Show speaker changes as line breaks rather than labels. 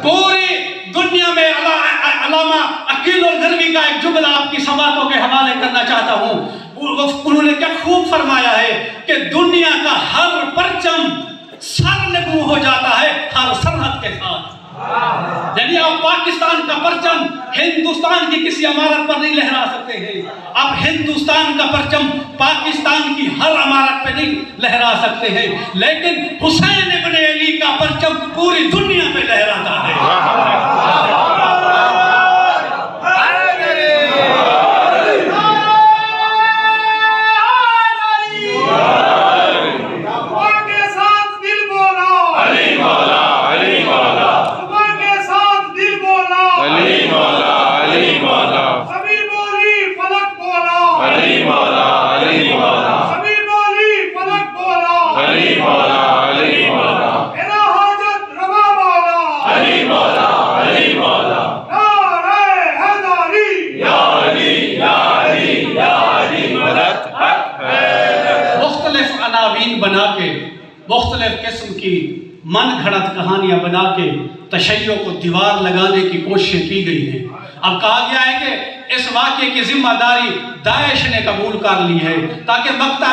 पूरी दुनिया में अलामा अकील और गरवी का एक जुमला आपकी समातों के हवाले करना चाहता हूँ। उन्होंने क्या खूब फरमाया है कि दुनिया का हर परचम सरनगू हो जाता है हर सरहद के साथ। यदि आप पाकिस्तान का परचम हिंदुस्तान की किसी इमारत पर नहीं लहरा सकते हैं, आप हिंदुस्तान का परचम पाकिस्तान की हर इमारत पर नहीं लहरा सकते हैं, लेकिन हुसैन इब्न अली का परचम पूरी दुनिया पे लहराता है। बना के मुख्तलिफ किस्म की मन घड़त कहानियां बना के तशय्यो को दीवार लगाने की कोशिश की गई है। अब कहा गया है कि इस वाक़े की जिम्मेदारी दाइश ने कबूल कर ली है ताकि मक्ता